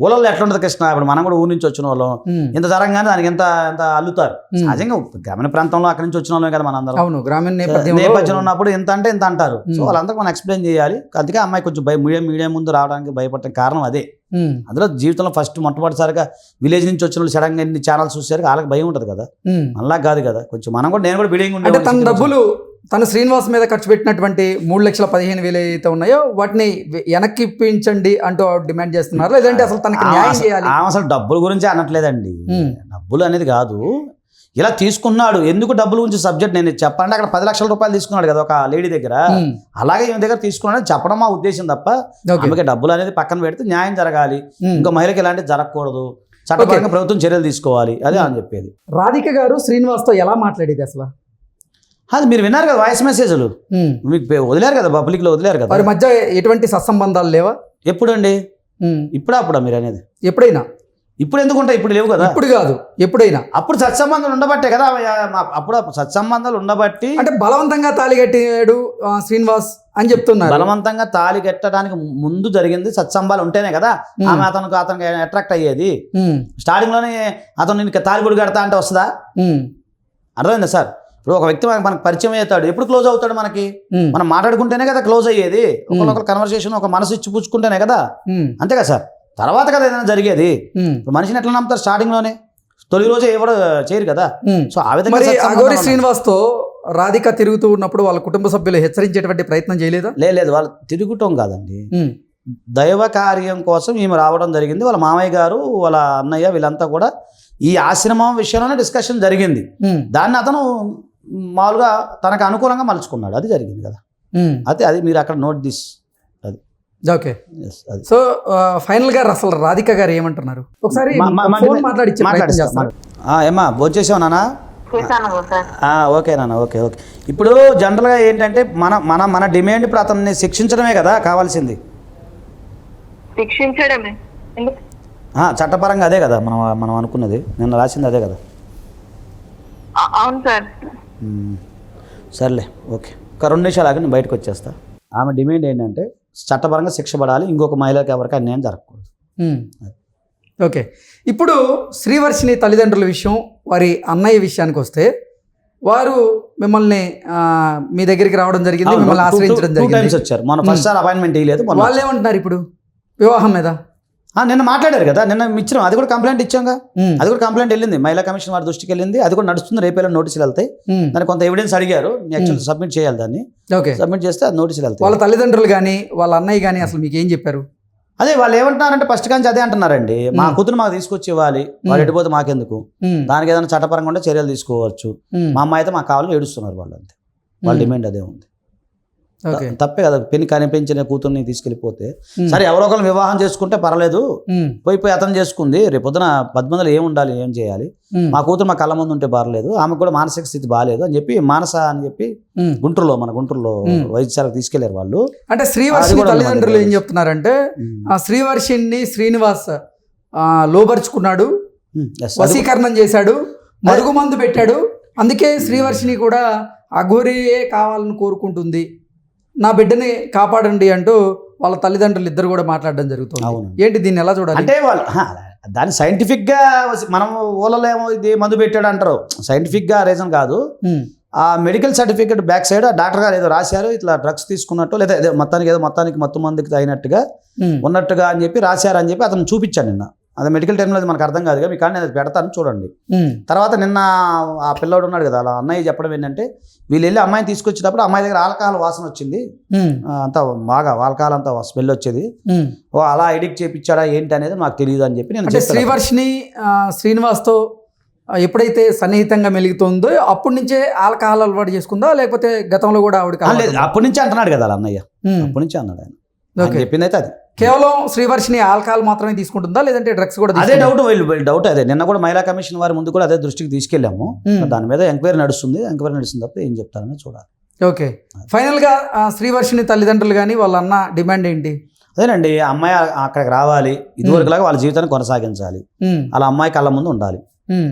ఊళ్ళో ఎట్లా ఉంటుంది కృష్ణ, ఇప్పుడు మనం కూడా ఊరి నుంచి వచ్చిన వాళ్ళం, ఇంత జరగగానే దానికి ఎంత అల్లుతారు. సహజంగా గ్రామీణ ప్రాంతంలో అక్కడి నుంచి వచ్చిన వాళ్ళమే కదా మన అందరం, గ్రామీణ నేపథ్యం ఉన్నప్పుడు ఇంత అంటే ఇంత అంటారు. సో వాళ్ళందరికీ మనం ఎక్స్ప్లెయిన్ చేయాలి. అందుకే అమ్మాయి కొంచెం మీడియా ముందు రావడానికి భయపడటానికి కారణం అదే. అందులో జీవితంలో ఫస్ట్ మొట్టమొదటిసారిగా విలేజ్ నుంచి వచ్చిన వాళ్ళు సడన్గా ఎన్ని ఛానల్స్ చూసారు, వాళ్ళకి భయం ఉంటుంది కదా, అలా కాదు కదా. కొంచెం మనం కూడా, నేను కూడా బిల్డింగ్ ఉంటే తన డబ్బులు తన శ్రీనివాస్ మీద ఖర్చు పెట్టినటువంటి 3,15,000 ఏదైతే ఉన్నాయో వాటిని వెనక్కి ఇప్పించండి అంటూ డిమాండ్ చేస్తున్నారు, లేదంటే అసలు తనకి న్యాయం చేయాలి? అసలు డబ్బుల గురించి అనట్లేదండి, డబ్బులు అనేది కాదు, ఇలా తీసుకున్నాడు ఎందుకు డబ్బుల గురించి సబ్జెక్ట్ నేను చెప్పండి. అక్కడ 10 లక్షల రూపాయలు తీసుకున్నాడు కదా ఒక లేడీ దగ్గర, అలాగే ఈమె దగ్గర తీసుకున్నాడు చెప్పడం మా ఉద్దేశం తప్ప, ఆమెకి డబ్బులు అనేది పక్కన పెడితే న్యాయం జరగాలి, ఇంకో మహిళకి ఇలాంటివి జరగకూడదు, చట్టపరంగా ప్రభుత్వం చర్యలు తీసుకోవాలి, అదే అని చెప్పేది. రాధిక గారు శ్రీనివాస్తో ఎలా మాట్లాడేది అసలు? అది మీరు విన్నారు కదా, వాయిస్ మెసేజ్లు మీకు వదిలేరు కదా, పబ్లిక్ లో వదిలేరు కదా. వారి మధ్య ఎటువంటి సత్సంబంధాలు లేవా? ఎప్పుడండి? అప్పుడా మీరు అనేది? ఎప్పుడైనా. ఇప్పుడు ఎందుకుంటాయి? ఇప్పుడు లేవు కదా. ఇప్పుడు కాదు, ఎప్పుడైనా. అప్పుడు సత్సంబంధాలు ఉండబట్టే కదా, అప్పుడు సత్సంబంధాలు ఉండబట్టి. అంటే బలవంతంగా తాళి కట్టాడు శ్రీనివాస్ అని చెప్తున్నారు. బలవంతంగా తాళి కట్టడానికి ముందు జరిగింది సత్సంబాలు ఉంటేనే కదా ఆమె అతనికి అట్రాక్ట్ అయ్యేది. స్టార్టింగ్ లోనే అతను నేను తాలిబొడి కడతా అంటే వస్తుందా? అర్థమైందా సార్? ఇప్పుడు ఒక వ్యక్తి మనకు పరిచయం అవుతాడు, ఎప్పుడు క్లోజ్ అవుతాడు? మనకి మనం మాట్లాడుకుంటేనే కదా క్లోజ్ అయ్యేది, ఒకరికొకరు కన్వర్సేషన్, ఒక మనసు ఇచ్చి పుచ్చుకుంటేనే కదా, అంతే కదా సార్. తర్వాత కదా ఏదైనా జరిగేది. ఇప్పుడు మనిషిని ఎట్లా నమ్ముతారు? స్టార్టింగ్ లోనే తొలి రోజే ఎవరు చేయరు కదా. సో ఆ విధంగా అఘోరి శ్రీనివాస్ తో రాధిక తిరుగుతూ ఉన్నప్పుడు వాళ్ళ కుటుంబ సభ్యులు హెచ్చరించేటువంటి ప్రయత్నం చేయలేదా? లేదు, వాళ్ళు తిరుగుటం కాదండి, దైవ కార్యం కోసం ఈమె రావడం జరిగింది. వాళ్ళ మామయ్య గారు, వాళ్ళ అన్నయ్య, వీళ్ళంతా కూడా ఈ ఆశ్రమం విషయంలోనే డిస్కషన్ జరిగింది. దాన్ని అతను మామూలుగా తనకు అనుకూలంగా మలుచుకున్నాడు, అది జరిగింది కదా. అయితే అది మీరు అక్కడ నోట్ దిస్. అది ఓకే. సో ఫైనల్ గా అసలు రాధిక గారు ఏమంటున్నారు? ఒకసారి ఏమా భోంచేసావు నాన్న? ఓకే నాన్న, ఓకే. ఇప్పుడు జనరల్గా ఏంటంటే మన డిమాండ్ ఇప్పుడు అతన్ని శిక్షించడమే కదా కావాల్సింది. శిక్షించడమే చట్టపరంగా అదే కదా మనం అనుకున్నది, నిన్న రాసింది అదే కదా. అవును సార్. సర్లే, ఓకే. ఒక 2 నిమిషాలు ఆగి నేను బయటకు వచ్చేస్తా. ఆమె డిమాండ్ ఏంటంటే చట్టపరంగా శిక్ష పడాలి, ఇంకొక మహిళకి ఎవరికి అన్యాయం జరగకూడదు. ఓకే. ఇప్పుడు శ్రీవర్షిని తల్లిదండ్రుల విషయం, వారి అన్నయ్య విషయానికి వస్తే, వారు మిమ్మల్ని మీ దగ్గరికి రావడం జరిగింది, మిమ్మల్ని ఆశ్రయించడం జరిగింది, వచ్చారు. మన ఫస్ట్ సార్ అపాయింట్మెంట్ ఇవ్వలేదు. వాళ్ళు ఏమంటున్నారు ఇప్పుడు వివాహం మీద? నిన్న మాట్లాడారు కదా, నిన్న ఇచ్చినాం, అది కూడా కంప్లైంట్ ఇచ్చాంగా. ఉమ్, అది కూడా కంప్లైంట్ వెళ్ళింది, మహిళా కమిషన్ వారి దృష్టికి వెళ్ళింది, అది కూడా నడుస్తుంది. రేపేలా నోటీసులు వెళ్తాయి. ఉమ్, దానికి కొంత ఎవిడెన్స్ అడిగారు, యాక్చువల్ సబ్మిట్ చేయాలి. దాన్ని ఓకే. సబ్మిట్ చేస్తే అది నోటీసులు వెళ్తాయి. వాళ్ళ తల్లిదండ్రులు కానీ వాళ్ళ అన్నయ్య కానీ అసలు మీకు ఏం చెప్పారు? అదే వాళ్ళు ఏమంటున్నారంటే ఫస్ట్ కానీ అదే అంటున్నారండి, మా కూతురు మాకు తీసుకొచ్చి ఇవ్వాలి, వాళ్ళు ఎడిపోతే మాకెందుకు, ఉమ్, దానికి ఏదైనా చట్టపరంగా ఉంటే చర్యలు తీసుకోవచ్చు. ఉమ్, మా అమ్మాయి అయితే మాకు కావాలని ఏడుస్తున్నారు వాళ్ళు, అంతే. వాళ్ళ డిమాండ్ అదే ఉంది. ఓకే. తప్పే కదా, పెళ్లి కనిపించిన కూతుర్ని తీసుకెళ్ళిపోతే. ఉమ్, సరే ఎవరో ఒకరు వివాహం చేసుకుంటే పర్లేదు, ఉమ్, పోయి అతను చేసుకుంది, రేపొద్దున 10 మందిలో ఏం ఉండాలి, ఏం చేయాలి, ఉమ్, మా కూతురు మా కళ్ళ ముందు ఉంటే బాగలేదు, ఆమెకు కూడా మానసిక స్థితి బాగాలేదు అని చెప్పి మానస అని చెప్పి ఉమ్. మన గుంటూరులో వైద్యశాలకు తీసుకెళ్లారు వాళ్ళు. అంటే శ్రీవర్షిని అది కూడా తల్లిదండ్రులు ఏం ఉంది. చెప్తున్నారంటే ఆ శ్రీవర్షిని శ్రీనివాస్ లోబరుచుకున్నాడు, Yes, అది వశీకరణం చేశాడు, మరుగుమందు పెట్టాడు, అందుకే శ్రీవర్షిని కూడా అఘోరియే కావాలని కోరుకుంటుంది, నా బిడ్డని కాపాడండి అంటూ వాళ్ళ తల్లిదండ్రులు ఇద్దరు కూడా మాట్లాడడం జరుగుతుంది. అవును. ఏంటి దీన్ని ఎలా చూడాలి? అంటే వాళ్ళు దాన్ని సైంటిఫిక్గా మనం ఊళ్ళలో ఏమో ఇది మందు పెట్టాడు అంటారు, సైంటిఫిక్గా రీజన్ కాదు. ఉమ్, ఆ మెడికల్ సర్టిఫికేట్ బ్యాక్ సైడ్ ఆ డాక్టర్ గారు ఏదో రాశారు, ఇట్లా డ్రగ్స్ తీసుకున్నట్టు లేదా మొత్తానికి మత్తు మందుకి తగినట్టుగా ఉమ్, ఉన్నట్టుగా అని చెప్పి రాశారు అని చెప్పి అతను చూపించాను నిన్న. అది మెడికల్ టైంలో అది మనకు అర్థం కాదుగా, మీ కానీ నేను అది పెడతాను చూడండి. ఉమ్, తర్వాత నిన్న ఆ పిల్లోడు ఉన్నాడు కదా, అలా అన్నయ్య చెప్పడం ఏంటంటే వీళ్ళు వెళ్ళి అమ్మాయిని తీసుకొచ్చేటప్పుడు అమ్మాయి దగ్గర ఆల్కహాల్ వాసన వచ్చింది, ఉమ్, అంతా బాగా ఆల్కహాల్ అంతా స్మెల్ వచ్చేది, ఉమ్. ఓ అలా ఎడిక్ట్ చేయించాడా ఏంటి అనేది నాకు తెలియదు అని చెప్పి నేను అంటే చెప్పాను. శ్రీవర్షిని శ్రీనివాస్తో ఎప్పుడైతే సన్నిహితంగా మెలుగుతుందో అప్పటి నుంచే ఆల్కహాల్ అలవాటు చేసుకుందా, లేకపోతే గతంలో కూడా ఆవిడకి లేదు, అప్పటి నుంచి అంటున్నాడు కదా అలా అన్నయ్య, ఉమ్, అప్పటి నుంచి అన్నాడు ఆయన. ఓకే. ఆయన చెప్పింది అయితే అది. కేవలం శ్రీవర్షిని ఆల్కహాల్ మాత్రమే తీసుకుంటుందా, లేదంటే డ్రగ్స్ కూడా అదే తీసుకుంటుందా? డౌట్, వీళ్ళు డౌట్ అదే. నిన్న కూడా మహిళా కమిషన్ వారి ముందు కూడా అదే దృష్టికి తీసుకెళ్ళాము. ఉమ్. దాని మీద ఎంక్వైరీ నడుస్తుంది తప్ప ఏం చెప్తారని చూడాలి. ఓకే. ఫైనల్గా శ్రీవర్షిని తల్లిదండ్రులు కానీ వాళ్ళ అన్న డిమాండ్ ఏంటి? అదేనండి, ఆ అమ్మాయి అక్కడికి రావాలి, ఇదివరకులాగా వాళ్ళ జీవితాన్ని కొనసాగించాలి, ఉమ్, అలా అమ్మాయి కళ్ళ ముందు ఉండాలి. ఉమ్,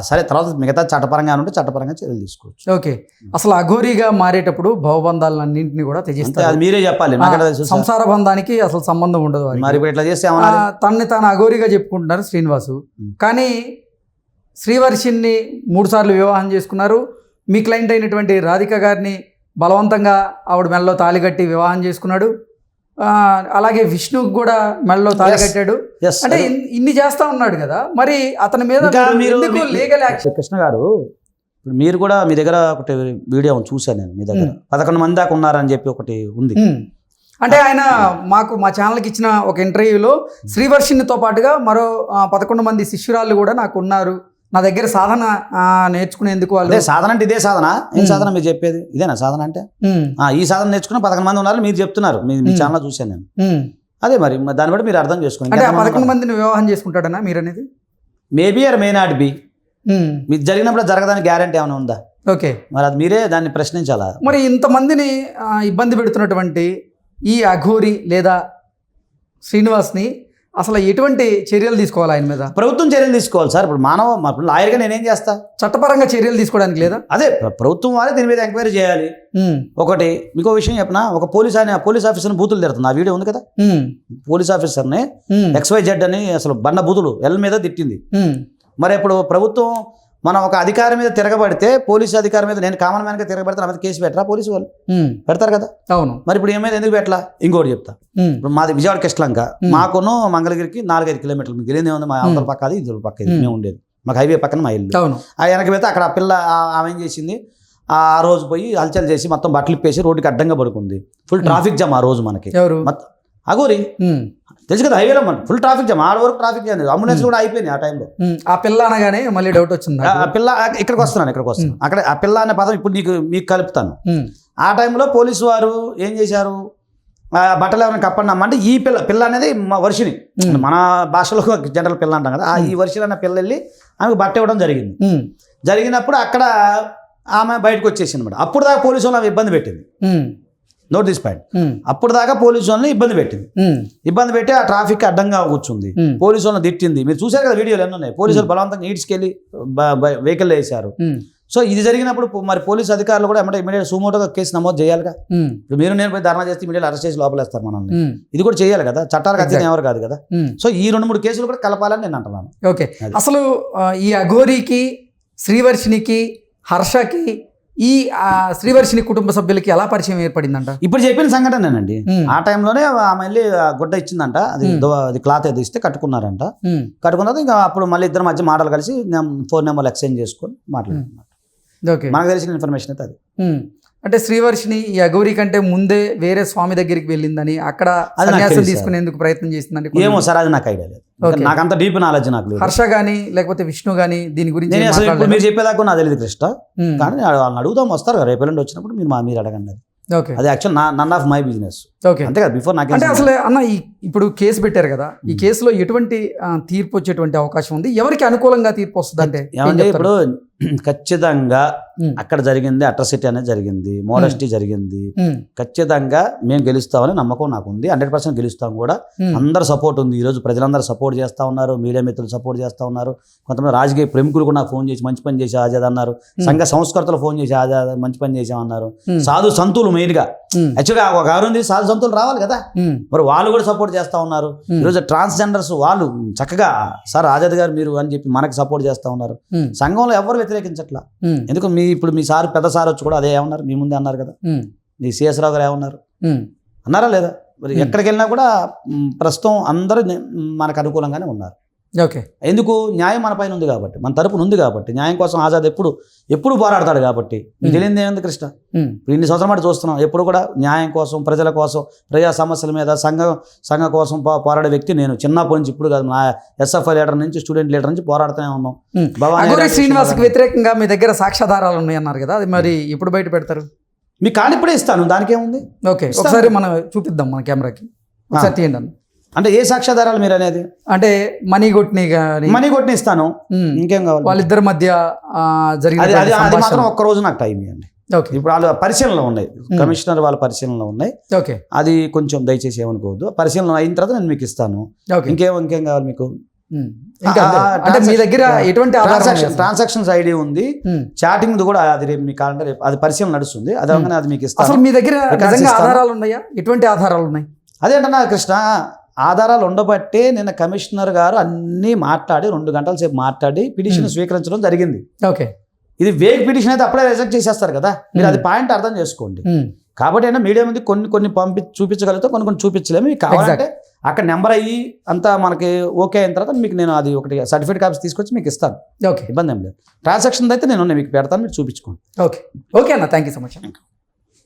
సరే, తర్వాత మిగతా చట్టపరంగా ఉంటే చట్టపరంగా చర్యలు తీసుకోవచ్చు. ఓకే. అసలు అఘోరీగా మారేటప్పుడు భవబంధాలన్నింటినీ కూడా అంతే, త్యజిస్తారు. అది మీరే చెప్పాలి, నాకు ఎట్లా తెలుసు సార్? సంసార బంధానికి అసలు సంబంధం ఉండదు వారికి. మరి ఇప్పుడు ఇట్లా చేస్తే ఏమన్నా తనని తాను అఘోరీగా చెప్పుకుంటున్నారు శ్రీనివాసు. కానీ శ్రీవర్షిని 3 సార్లు వివాహం చేసుకున్నారు. మీ క్లయింట్ అయినటువంటి రాధిక గారిని బలవంతంగా ఆవిడ మెడలో తాళి కట్టి వివాహం చేసుకున్నాడు. అలాగే విష్ణుకు కూడా మెడలో తాళి కట్టాడు. Yes, అంటే ఇన్ని చేస్తా ఉన్నాడు కదా, మరి అతని మీద ఇంకా మీరు లీగల్ యాక్షన్? కృష్ణ గారు, ఇప్పుడు మీరు కూడా మీ దగ్గర ఒకటి వీడియో చూశాను నేను, మీ దగ్గర 11 మంది దాకా ఉన్నారని చెప్పి ఒకటి ఉంది. అంటే ఆయన మా ఛానల్కి ఇచ్చిన ఒక ఇంటర్వ్యూలో శ్రీవర్షినితో పాటుగా మరో 11 మంది శిష్యురాళ్ళు కూడా నాకు ఉన్నారు, నా దగ్గర సాధన నేర్చుకునేందుకు వాళ్ళు. అదే సాధన అంటే ఇదే సాధన. ఏం సాధన మీరు చెప్పేది? ఇదేనా సాధన అంటే? ఈ సాధన నేర్చుకున్న 11 మంది ఉన్నారు మీరు చెప్తున్నారు, మీ ఛానల్ చూశాను నేను. అదే మరి దాన్ని బట్టి మీరు అర్థం చేసుకోండి. అంటే 11 మందిని వివాహం చేసుకుంటాడనా మీరు అనేది? Maybe or may not be. మీకు జరిగినప్పుడు జరగడానికి గ్యారంటీ ఏమైనా ఉందా? ఓకే. మరి అది మీరే దాన్ని ప్రశ్నించాలా. మరి ఇంతమందిని ఇబ్బంది పెడుతున్నటువంటి ఈ అఘోరి లేదా శ్రీనివాస్ని అసలు ఎటువంటి చర్యలు తీసుకోవాలి ఆయన మీద? ప్రభుత్వం చర్యలు తీసుకోవాలి సార్. ఇప్పుడు లాయర్గా నేనేం చేస్తా? చట్టపరంగా చర్యలు లేదా? అదే ప్రభుత్వం వారే దీని మీద ఎంక్వైరీ చేయాలి. ఒకటి మీకు విషయం చెప్పినా, ఒక పోలీస్ ఆఫీసర్ని బూతులు తిడుతుంది. ఆ వీడియో ఉంది కదా, పోలీస్ ఆఫీసర్ని XYZ అని అసలు బండ బూతులు ఎల్ మీద తిట్టింది. మరి ఇప్పుడు ప్రభుత్వం మనం ఒక అధికారి మీద తిరగబడితే, పోలీసు అధికారి మీద నేను కామన్ మ్యాన్గా తిరగబడితే నా మీద కేసు పెట్టరా పోలీసు వాళ్ళు? పెడతారు కదా. అవును. మరి ఇప్పుడు ఏమైనా ఎందుకు పెట్టలా? ఇంకోటి చెప్తా. ఇప్పుడు మాది విజయవాడ కిష్టలంక, మాకును మంగళగిరికి 4-5 కిలోమీటర్లు. మీకు తెలియదు ఏముంది, మా అవతల పక్క అది ఇద్దరు పక్క ఇది మేము ఉండేది. మాకు హైవే పక్కన మా ఇల్లు. అవును. ఆ వెనక పెడితే అక్కడ ఆ పిల్ల ఆమె ఏం చేసింది, ఆ రోజు పోయి హల్చల్ చేసి మొత్తం బట్టలు ఇప్పేసి రోడ్డుకి అడ్డంగా పడుకుంది. ఫుల్ ట్రాఫిక్ జామ్ ఆ రోజు మనకి. ఎవరు? అఘోరి తెలుసు కదా, హైవేలో మన ఫుల్ ట్రాఫిక్ జామ్. 6 వరకు ట్రాఫిక్ జామ్, అంబులెన్స్ కూడా అయిపోయింది ఆ టైంలో. ఆ పిల్ల అనగానే మళ్ళీ డౌట్ వచ్చింది. ఆ పిల్ల ఇక్కడికి వస్తున్నాను అక్కడ ఆ పిల్ల అనే పదం ఇప్పుడు మీకు కలుపుతాను. ఆ టైంలో పోలీసు వారు ఏం చేశారు, బట్టలు ఎవరైనా కప్పండి ఈ పిల్ల అనేది వర్షిని, మన భాషలో జనరల్ పిల్ల అంటాం కదా, ఈ వర్షిని అన్న పిల్ల వెళ్ళి ఆమెకు బట్ట ఇవ్వడం జరిగింది. జరిగినప్పుడు అక్కడ ఆమె బయటకు వచ్చేసింది అనమాట. అప్పుడు దాకా పోలీసు వాళ్ళు ఆమె ఇబ్బంది పెట్టింది. Note this point. అప్పుడు దాకా పోలీసు వాళ్ళని ఇబ్బంది పెట్టింది. ఇబ్బంది పెట్టి ఆ ట్రాఫిక్ అడ్డంగా కూర్చుంది. పోలీసు వాళ్ళని తిట్టింది. మీరు చూసారు కదా వీడియోలు ఎన్ని ఉన్నాయి. పోలీసులు బలవంతంగా ఈడ్చుకెళ్ళి వెహికల్ వేశారు. సో ఇది జరిగినప్పుడు మరి పోలీసు అధికారులు కూడా ఇమీడియట్ సుమోటోగా కేసు నమోదు చేయాలి కదా. ఇప్పుడు మీరు నేను పోయి ధర్నా చేస్తే ఇమీడియట్ అరెస్ట్ చేసి లోపలేస్తారు మనల్ని. ఇది కూడా చేయాలి కదా, చట్టాలకు అతీతం ఎవరు కాదు కదా. సో ఈ 2-3 కేసులు కూడా కలపాలని నేను అంటున్నాను. ఓకే. అసలు ఈ అఘోరికి, శ్రీవర్షినికి, హర్షకి ఈ శ్రీవర్షిని కుటుంబ సభ్యులకి ఎలా పరిచయం ఏర్పడిందంట? ఇప్పుడు చెప్పిన సంఘటనేనండి. ఉమ్. ఆ టైంలోనే ఆమె వెళ్ళి ఆ గుడ్డ ఇచ్చిందంట, అది అది క్లాత్ ఏదో ఇస్తే కట్టుకున్నారంట. ఉమ్. కట్టుకున్న తర్వాత ఇంకా అప్పుడు మళ్ళీ ఇద్దరు మధ్య మాటలు కలిసి ఫోన్ నెంబర్లు ఎక్స్చేంజ్ చేసుకొని మాట్లాడుతున్నారు. ఓకే. మనకు తెలిసిన ఇన్ఫర్మేషన్ అయితే అది. ఉమ్. అంటే శ్రీవర్షిని ఈ అఘోరి కంటే ముందే వేరే స్వామి దగ్గరికి వెళ్ళిందని, అక్కడ అది నాకు సన్యాసం తెలుసు తీసుకునేందుకు ప్రయత్నం చేసిందని ఏమో సార్, అది నాకు ఐడియా లేదు. Okay. నాకు అంత డీప్ నాలెడ్జ్ నాకు లేదు. హర్ష గాని లేకపోతే విష్ణు గాని దీని గురించి నేను ఏం అసలు ఇప్పుడు మాట్లాడలేదా? మీరు చెప్పేదాకా నాకు తెలియదు కృష్ణ. ఉమ్. కానీ వాళ్ళని అడుగుదాం, వస్తారు కదా రేపు ఎల్లుండి వచ్చినప్పుడు మీరు అడగండి. అది ఓకే. అది actual none of my business. Okay. అంతే కదా, బిఫోర్ నాకు అంటే అసలు అన్న ఇప్పుడు కేసు పెట్టారు కదా, ఈ కేసులో ఎటువంటి తీర్పు వచ్చేటువంటి అవకాశం ఉంది? ఎవరికి అనుకూలంగా తీర్పు వస్తుంది అంటే ఏమంటే ఇప్పుడు ఖచ్చితంగా ఉమ్. అక్కడ జరిగింది అట్రాసిటీ అనేది జరిగింది, మోడస్టీ జరిగింది. ఉమ్. ఖచ్చితంగా మేము గెలుస్తామని నమ్మకం నాకు ఉంది. 100% గెలుస్తాం కూడా. ఉమ్. అందరు సపోర్ట్ ఉంది. ఈరోజు ప్రజలందరూ సపోర్ట్ చేస్తూ ఉన్నారు, మీడియా మిత్రులు సపోర్ట్ చేస్తూ ఉన్నారు, కొంతమంది రాజకీయ ప్రముఖులు కూడా నాకు ఫోన్ చేసి మంచి పని చేసి ఆజాద్ అన్నారు, సంఘ సంస్కర్తలు ఫోన్ చేసి ఆజాద్ మంచి పని చేసామన్నారు, ఉమ్. సాధు సంతులు మెయిన్గా. ఉమ్. యాక్చువల్గా ఒక గారు ఉంది, సాధు సంతులు రావాలి కదా, ఉమ్. మరి వాళ్ళు కూడా సపోర్ట్ చేస్తూ ఉన్నారు. ఉమ్. ఈరోజు ట్రాన్స్జెండర్స్ వాళ్ళు చక్కగా సార్ ఆజాద్ గారు మీరు అని చెప్పి మనకి సపోర్ట్ చేస్తూ ఉన్నారు. ఉమ్. సంఘంలో ఎవరు వ్యతిరేకించట్లా. ఉమ్. ఎందుకు ఇప్పుడు మీ సార్ పెద్ద సార్ వచ్చి కూడా అదే ఏమన్నారు, మీ ముందే అన్నారు కదా. ఉమ్. మీ సిఎస్ రావు గారు ఏమన్నారు, ఉమ్. అన్నారా లేదా? మరి ఎక్కడికి వెళ్ళినా కూడా ప్రస్తుతం అందరూ మనకు అనుకూలంగానే ఉన్నారు. ఓకే. ఎందుకు? న్యాయం మన పైన ఉంది కాబట్టి, మన తరపున ఉంది కాబట్టి, న్యాయం కోసం ఆజాద్ ఎప్పుడు పోరాడతాడు కాబట్టి. మీకు తెలియదు ఏముంది కృష్ణ, ఉమ్. ఇప్పుడు ఇన్ని సంవత్సరాలు మాట చూస్తున్నాం, ఎప్పుడు కూడా న్యాయం కోసం, ప్రజల కోసం, ప్రజా సమస్యల మీద సంఘం కోసం పోరాడే వ్యక్తి నేను. చిన్నప్పటి నుంచి ఇప్పుడు కాదు, నా ఎస్ఎఫ్ఐ లీడర్ నుంచి, స్టూడెంట్ లీడర్ నుంచి పోరాడుతూనే ఉన్నాం. ఉమ్. భవానీ అఘోరి రాజేష్ శ్రీనివాస్కి వ్యతిరేకంగా మీ దగ్గర సాక్ష్యాధారాలు ఉన్నాయన్నారు కదా, అది మరి ఇప్పుడు బయట పెడతారు? మీ కార్డు ఇప్పుడే ఇస్తాను, దానికేముంది. ఓకే. ఒకసారి మనం చూపిద్దాం మన కెమెరాకి, ఒకసారి తీయండి అన్న. అంటే ఏ సాక్ష్యాధారాలు మీరు అనేది? అంటే మనీ కొట్టిని కానీ మనీ కొట్టిన ఇస్తాను, ఇంకేం కావాలి? వాళ్ళిద్దరి మధ్య జరిగిన అది మాత్రం ఒక్క రోజు నాకు టైం ఇవ్వండి. ఓకే. ఇప్పుడు వాళ్ళ పరిశీలనలో ఉన్నాయి, కమిషనర్ వాళ్ళ పరిశీలనలో ఉన్నాయి. ఓకే. అది కొంచెం దయచేసి ఏమనుకోవద్దు, పరిశీలన అయిన తర్వాత నేను మీకు ఇస్తాను. ఓకే. ఇంకేం కావాలి మీకు? ఇంకా అంటే మీ దగ్గర ఎటువంటి ట్రాన్సాక్షన్స్ ఐడి ఉంది, చాటింగ్ కూడా అది రేపు మీ కాలంటే రేపు అది పరిశీలన నడుస్తుంది. అది అవగానే అది మీకు ఇస్తాను. అసలు మీ దగ్గర నిజంగా ఆధారాలు ఉన్నాయా? ఎటువంటి ఆధారాలు ఉన్నాయి? అదేంటన్నా కృష్ణ, ఆధారాలు ఉండబట్టే నిన్న కమిషనర్ గారు అన్నీ మాట్లాడి 2 గంటల సేపు మాట్లాడి పిటిషన్ స్వీకరించడం జరిగింది. ఓకే. ఇది వేగ్ పిటిషన్ అయితే అప్పుడే రిజెక్ట్ చేసేస్తారు కదా, మీరు అది పాయింట్ అర్థం చేసుకోండి. కాబట్టి అయినా మీడియా ముందు కొన్ని చూపించగలిగితే కొన్ని చూపించలేము. మీకు కావాలంటే అక్కడ నెంబర్ అయ్యి అంతా మనకి ఓకే అయిన తర్వాత మీకు నేను అది ఒకటి సర్టిఫికేట్ కాపీస్ తీసుకొచ్చి మీకు ఇస్తాను. ఓకే. ఇబ్బంది ఏం లేదు. ట్రాన్సాక్షన్ అయితే నేను మీకు పెడతాను, మీరు చూపించుకోండి. ఓకే. ఓకే అన్న, థ్యాంక్ యూ సో మచ్.